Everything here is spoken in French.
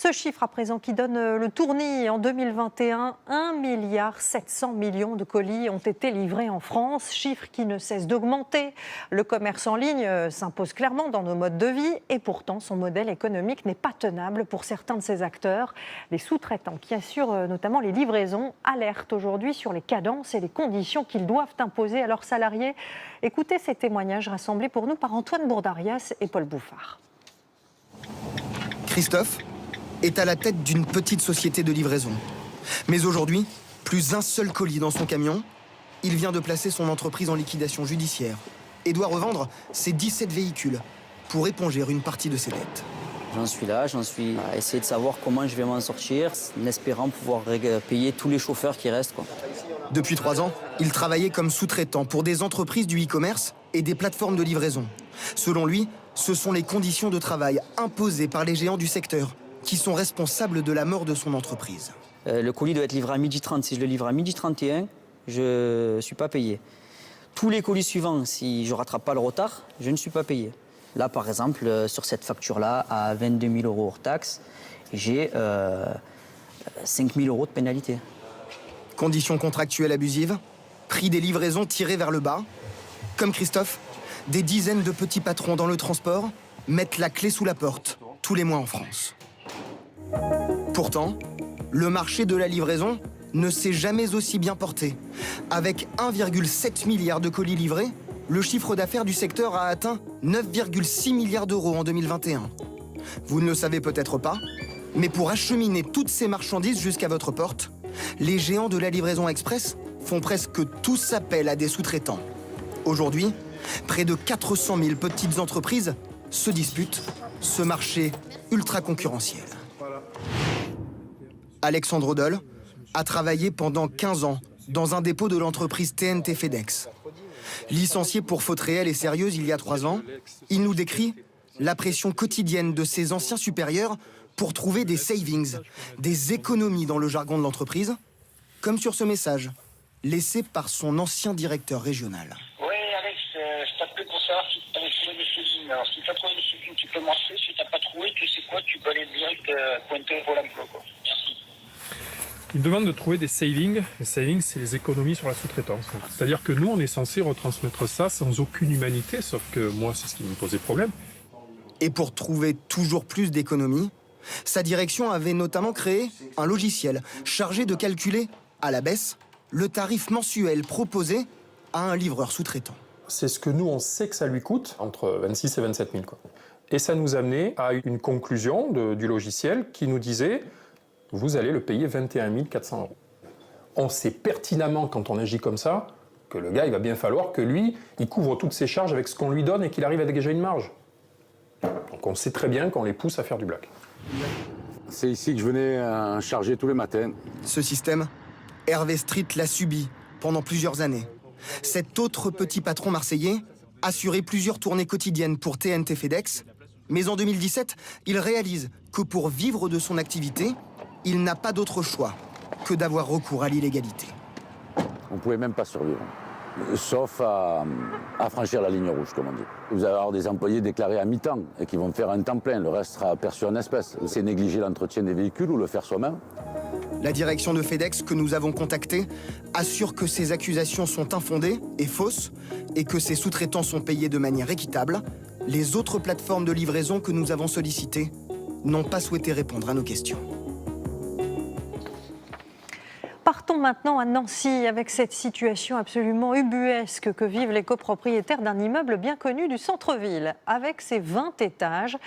Ce chiffre à présent qui donne le tournis en 2021, 1,7 milliard de colis ont été livrés en France, chiffre qui ne cesse d'augmenter. Le commerce en ligne s'impose clairement dans nos modes de vie et pourtant son modèle économique n'est pas tenable pour certains de ses acteurs. Les sous-traitants qui assurent notamment les livraisons alertent aujourd'hui sur les cadences et les conditions qu'ils doivent imposer à leurs salariés. Écoutez ces témoignages rassemblés pour nous par Antoine Bourdarias et Paul Bouffard. Christophe est à la tête d'une petite société de livraison. Mais aujourd'hui, plus un seul colis dans son camion. Il vient de placer son entreprise en liquidation judiciaire et doit revendre ses 17 véhicules pour éponger une partie de ses dettes. J'en suis là, j'en suis à essayer de savoir comment je vais m'en sortir, en espérant pouvoir payer tous les chauffeurs qui restent, quoi. Depuis 3 ans, il travaillait comme sous-traitant pour des entreprises du e-commerce et des plateformes de livraison. Selon lui, ce sont les conditions de travail imposées par les géants du secteur qui sont responsables de la mort de son entreprise. Le colis doit être livré à 12h30. Si je le livre à 12h31, je ne suis pas payé. Tous les colis suivants, si je ne rattrape pas le retard, je ne suis pas payé. Là, par exemple, sur cette facture-là, à 22 000 € hors taxe, j'ai 5 000 € de pénalité. Conditions contractuelles abusives, prix des livraisons tirés vers le bas. Comme Christophe, des dizaines de petits patrons dans le transport mettent la clé sous la porte tous les mois en France. Pourtant, le marché de la livraison ne s'est jamais aussi bien porté. Avec 1,7 milliard de colis livrés, le chiffre d'affaires du secteur a atteint 9,6 milliards d'euros en 2021. Vous ne le savez peut-être pas, mais pour acheminer toutes ces marchandises jusqu'à votre porte, les géants de la livraison express font presque tous appel à des sous-traitants. Aujourd'hui, près de 400 000 petites entreprises se disputent ce marché ultra concurrentiel. Alexandre Odol a travaillé pendant 15 ans dans un dépôt de l'entreprise TNT FedEx. Licencié pour faute réelle et sérieuse il y a 3 ans, il nous décrit la pression quotidienne de ses anciens supérieurs pour trouver des savings, des économies dans le jargon de l'entreprise, comme sur ce message laissé par son ancien directeur régional. Oui, Alex, je t'appelle pour savoir si tu avais trouvé des savings. Alors, si tu as trouvé des savings, tu peux marcher. Si tu n'as pas trouvé, tu sais quoi, tu peux aller direct pointer pour l'emploi, quoi. Merci. Il me demande de trouver des savings. Les savings, c'est les économies sur la sous-traitance. C'est-à-dire que nous, on est censé retransmettre ça sans aucune humanité, sauf que moi, c'est ce qui me posait problème. Et pour trouver toujours plus d'économies, sa direction avait notamment créé un logiciel chargé de calculer, à la baisse, le tarif mensuel proposé à un livreur sous-traitant. C'est ce que nous, on sait que ça lui coûte, entre 26 et 27 000. Et ça nous amenait à une conclusion du logiciel qui nous disait « vous allez le payer 21 400 €. On sait pertinemment, quand on agit comme ça, que le gars, il va bien falloir que lui, il couvre toutes ses charges avec ce qu'on lui donne et qu'il arrive à dégager une marge. Donc on sait très bien qu'on les pousse à faire du black. C'est ici que je venais charger tous les matins. Ce système, Hervé Street l'a subi pendant plusieurs années. Cet autre petit patron marseillais assurait plusieurs tournées quotidiennes pour TNT FedEx, mais en 2017, il réalise que pour vivre de son activité, il n'a pas d'autre choix que d'avoir recours à l'illégalité. On ne pouvait même pas survivre, sauf à franchir la ligne rouge, comme on dit. Vous allez avoir des employés déclarés à mi-temps et qui vont faire un temps plein, le reste sera perçu en espèces. C'est négliger l'entretien des véhicules ou le faire soi-même. La direction de FedEx que nous avons contactée assure que ces accusations sont infondées et fausses et que ces sous-traitants sont payés de manière équitable. Les autres plateformes de livraison que nous avons sollicitées n'ont pas souhaité répondre à nos questions. Partons maintenant à Nancy avec cette situation absolument ubuesque que vivent les copropriétaires d'un immeuble bien connu du centre-ville. Avec ses 20 étages,